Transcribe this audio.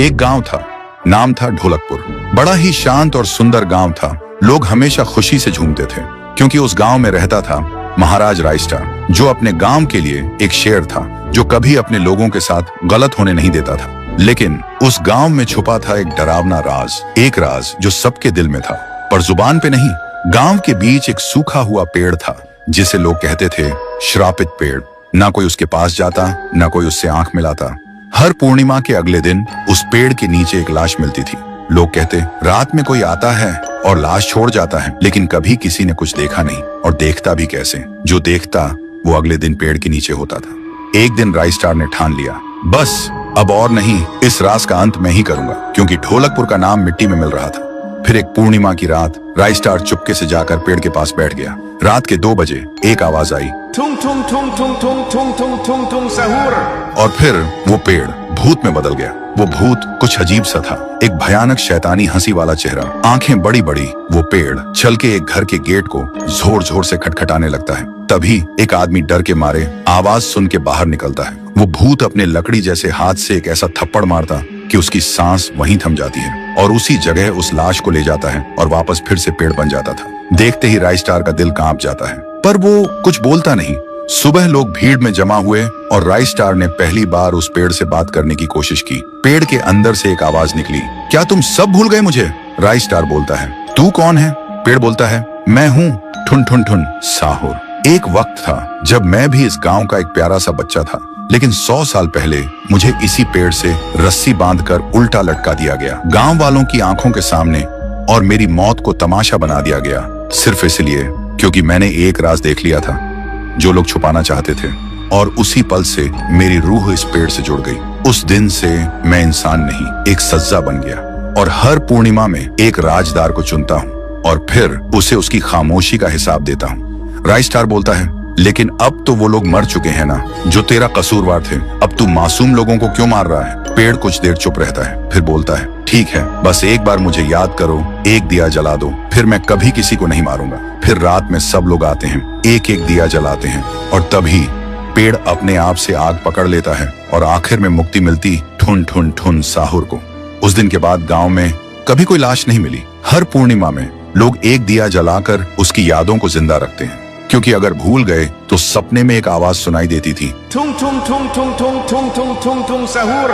एक गांव था, नाम था ढोलकपुर। बड़ा ही शांत और सुंदर गांव था। लोग हमेशा खुशी से झूमते थे क्योंकि उस गांव में रहता था महाराज रायस्टार, जो अपने गांव के लिए एक शेर था जो कभी अपने लोगों के साथ गलत होने नहीं देता था। लेकिन उस गांव में छुपा था एक डरावना राज, एक राज जो सबके दिल में था पर जुबान पे नहीं। गांव के बीच एक सूखा हुआ पेड़ था जिसे लोग कहते थे श्रापित पेड़। ना कोई उसके पास जाता, ना कोई उससे आंख मिलाता। हर पूर्णिमा के अगले दिन उस पेड़ के नीचे एक लाश मिलती थी। लोग कहते रात में कोई आता है और लाश छोड़ जाता है, लेकिन कभी किसी ने कुछ देखा नहीं और देखता भी कैसे। जो देखता वो अगले दिन पेड़ के नीचे होता था। एक दिन रायस्टार ने ठान लिया, बस अब और नहीं, इस राज का अंत मैं ही करूंगा, क्योंकि ढोलकपुर का नाम मिट्टी में मिल रहा था। फिर एक पूर्णिमा की रात रायस्टार चुपके से जाकर पेड़ के पास बैठ गया। रात के 2 बजे एक आवाज आई, थुंग थुंग थुंग थुंग थुंग थुंग थुंग थुंग थुंग सहूर। और फिर वो पेड़ भूत में बदल गया। वो भूत कुछ अजीब सा था, एक भयानक शैतानी हंसी वाला चेहरा, आंखें बड़ी बड़ी। वो पेड़ चल के एक घर के गेट को जोर जोर से खटखटाने लगता है। तभी एक आदमी डर के मारे आवाज सुन के बाहर निकलता है। वो भूत अपने लकड़ी जैसे हाथ से एक ऐसा थप्पड़ मारता कि उसकी सांस वहीं थम जाती है और उसी जगह उस लाश को ले जाता है और वापस फिर से पेड़ बन जाता था। देखते ही रायस्टार का दिल कांप जाता है, पर वो कुछ बोलता नहीं। सुबह लोग भीड़ में जमा हुए और रायस्टार ने पहली बार उस पेड़ से बात करने की कोशिश की। पेड़ के अंदर से एक आवाज निकली, क्या तुम सब भूल गए मुझे? रायस्टार बोलता है, तू कौन है? पेड़ बोलता है, मैं हूँ ठुन ठुन ठुन साहुर। एक वक्त था जब मैं भी इस गांव का एक प्यारा सा बच्चा था, लेकिन 100 साल पहले मुझे इसी पेड़ से रस्सी बांधकर उल्टा लटका दिया गया, गांव वालों की आंखों के सामने, और मेरी मौत को तमाशा बना दिया गया, सिर्फ इसलिए क्योंकि मैंने एक राज देख लिया था जो लोग छुपाना चाहते थे। और उसी पल से मेरी रूह इस पेड़ से जुड़ गई। उस दिन से मैं इंसान नहीं, एक सज्जा बन गया और हर पूर्णिमा में एक राजदार को चुनता हूँ और फिर उसे उसकी खामोशी का हिसाब देता हूँ। रायस्टार बोलता है, लेकिन अब तो वो लोग मर चुके हैं ना जो तेरा कसूरवार थे। अब तू मासूम लोगों को क्यों मार रहा है? पेड़ कुछ देर चुप रहता है, फिर बोलता है, ठीक है, बस एक बार मुझे याद करो, एक दिया जला दो, फिर मैं कभी किसी को नहीं मारूंगा। फिर रात में सब लोग आते हैं, एक एक दिया जलाते हैं और तभी पेड़ अपने आप से आग पकड़ लेता है और आखिर में मुक्ति मिलती ठुन ठुन ठुन साहुर को। उस दिन के बाद गांव में कभी कोई लाश नहीं मिली। हर पूर्णिमा में लोग एक दिया जलाकर उसकी यादों को जिंदा रखते हैं, क्योंकि अगर भूल गए तो सपने में एक आवाज सुनाई देती थी, थुंग थुंग थुंग थुंग थुंग थुंग थुंग थुंग थुंग सहूर।